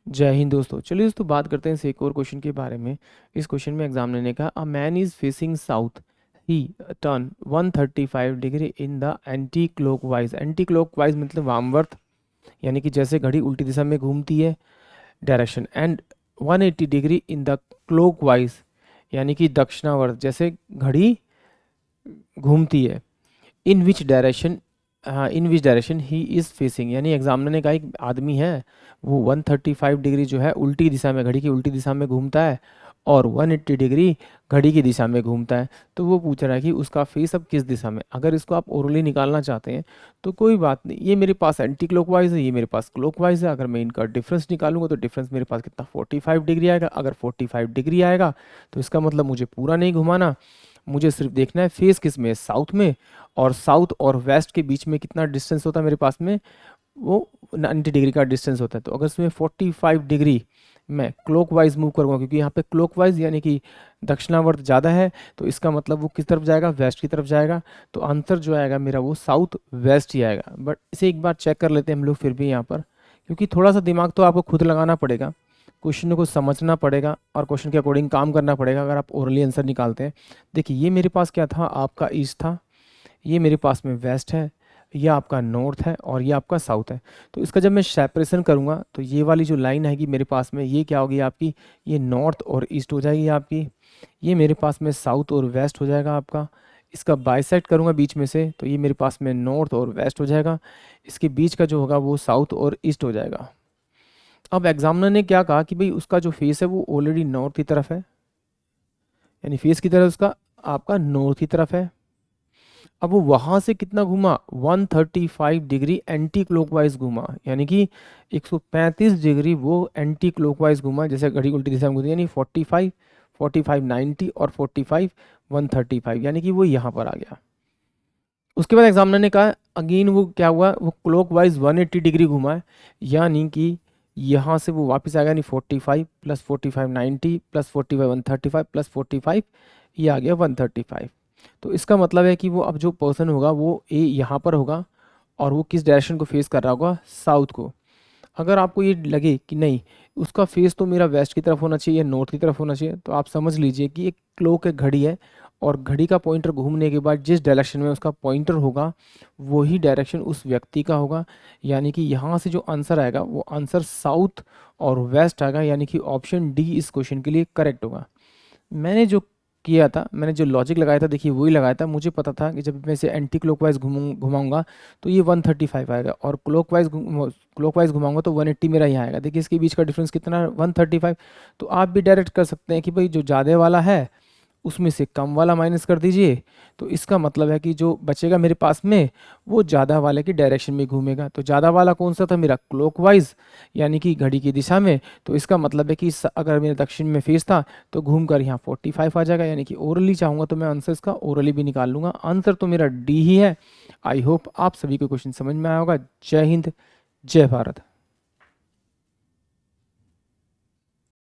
जय हिंद दोस्तों। चलिए दोस्तों बात करते हैं इस एक और क्वेश्चन के बारे में। इस क्वेश्चन में एग्जामिनर ने कहा a man is facing south, he turn 135 degree in the anti clockwise. Anti clockwise मतलब वामवर्त, यानी कि जैसे घड़ी उल्टी दिशा में घूमती है direction, and 180 degree in the clockwise यानी कि दक्षिणावर्त, जैसे घड़ी घूमती है। इन विच डायरेक्शन, हाँ, in which direction he is facing, यानी एग्जामिनर ने कहा एक आदमी है वो 135 डिग्री जो है उल्टी दिशा में, घड़ी की उल्टी दिशा में घूमता है और 180 डिग्री घड़ी की दिशा में घूमता है। तो वो पूछ रहा है कि उसका फेस अब किस दिशा में। अगर इसको आप ओरली निकालना चाहते हैं तो कोई बात नहीं, ये मेरे पास एंटी क्लॉकवाइज है, ये मेरे पास क्लॉकवाइज है। अगर मैं इनका डिफरेंस निकालूंगा तो डिफरेंस मेरे पास कितना 45 डिग्री आएगा। अगर 45 डिग्री आएगा तो इसका मतलब मुझे पूरा नहीं घुमाना, मुझे सिर्फ देखना है फेस किस में, साउथ में। और साउथ और वेस्ट के बीच में कितना डिस्टेंस होता है मेरे पास में, वो 90 डिग्री का डिस्टेंस होता है। तो अगर इसमें 45 डिग्री मैं क्लॉकवाइज मूव करूँगा, क्योंकि यहाँ पे क्लॉकवाइज यानी कि दक्षिणावर्त ज़्यादा है, तो इसका मतलब वो किस तरफ जाएगा, वेस्ट की तरफ जाएगा। तो आंसर जो आएगा मेरा वो साउथ वेस्ट ही आएगा। बट इसे एक बार चेक कर लेते हैं हम लोग फिर भी यहाँ पर, क्योंकि थोड़ा सा दिमाग तो आपको खुद लगाना पड़ेगा, क्वेश्चन को समझना पड़ेगा और क्वेश्चन के अकॉर्डिंग काम करना पड़ेगा अगर आप ओरली आंसर निकालते हैं। देखिए ये मेरे पास क्या था, आपका ईस्ट था, ये मेरे पास में वेस्ट है, ये आपका नॉर्थ है और ये आपका साउथ है। तो इसका जब मैं सेपरेशन करूँगा तो ये वाली जो लाइन आएगी मेरे पास में, ये क्या होगी आपकी, ये नॉर्थ और ईस्ट हो जाएगी आपकी। ये मेरे पास में साउथ और वेस्ट हो जाएगा आपका। इसका बाइसेक्ट करूँगा बीच में से तो ये मेरे पास में नॉर्थ और वेस्ट हो जाएगा। इसके बीच का जो होगा वो साउथ और ईस्ट हो जाएगा। अब एग्जामिनर ने क्या कहा कि भाई उसका जो फेस है वो ऑलरेडी नॉर्थ की तरफ है, यानी फेस की तरफ उसका आपका नॉर्थ की तरफ है। अब वो वहाँ से कितना घूमा, 135 डिग्री एंटी क्लॉकवाइज घूमा, यानी कि 135 डिग्री वो एंटी क्लॉकवाइज घूमा, जैसे घड़ी उल्टी दिशा में घूमती है, यानी 45, 45 90 और 45 135, यानी कि वो यहाँ पर आ गया। उसके बाद एग्जामिनर ने कहा अगेन वो क्या हुआ, वो क्लॉकवाइज 180 डिग्री घुमा है, यानी कि यहाँ से वो वापस आ गया, यानी 45 प्लस 45 90 प्लस 45 135 प्लस 45, ये आ गया 135। तो इसका मतलब है कि वो अब जो पर्सन होगा वो ए यहाँ पर होगा और वो किस डायरेक्शन को फेस कर रहा होगा, साउथ को। अगर आपको ये लगे कि नहीं उसका फेस तो मेरा वेस्ट की तरफ होना चाहिए या नॉर्थ की तरफ होना चाहिए, तो आप समझ लीजिए कि एक क्लॉक एक घड़ी है और घड़ी का पॉइंटर घूमने के बाद जिस डायरेक्शन में उसका पॉइंटर होगा वही डायरेक्शन उस व्यक्ति का होगा। यानी कि यहाँ से जो आंसर आएगा वो आंसर साउथ और वेस्ट आएगा, यानी कि ऑप्शन डी इस क्वेश्चन के लिए करेक्ट होगा। मैंने जो किया था, मैंने जो लॉजिक लगाया था, देखिए वही लगाया था। मुझे पता था कि जब मैं इसे एंटी क्लॉकवाइज घुमाऊंगा तो ये 135 आएगा और क्लॉकवाइज घुमाऊंगा तो 180 मेरा यहाँ आएगा। देखिए इसके बीच का डिफरेंस कितना है, 135। तो आप भी डायरेक्ट कर सकते हैं कि भाई जो ज़्यादा वाला है उसमें से कम वाला माइनस कर दीजिए, तो इसका मतलब है कि जो बचेगा मेरे पास में वो ज़्यादा वाले की डायरेक्शन में घूमेगा। तो ज़्यादा वाला कौन सा था मेरा, क्लॉकवाइज, यानी कि घड़ी की दिशा में। तो इसका मतलब है कि अगर मेरे दक्षिण में फेस था तो घूम कर यहाँ 45 आ जाएगा, यानी कि ओरली चाहूँगा तो मैं आंसर इसका ओरली भी निकाल लूँगा। आंसर तो मेरा डी ही है। आई होप आप सभी को क्वेश्चन समझ में आया होगा। जय हिंद, जय भारत।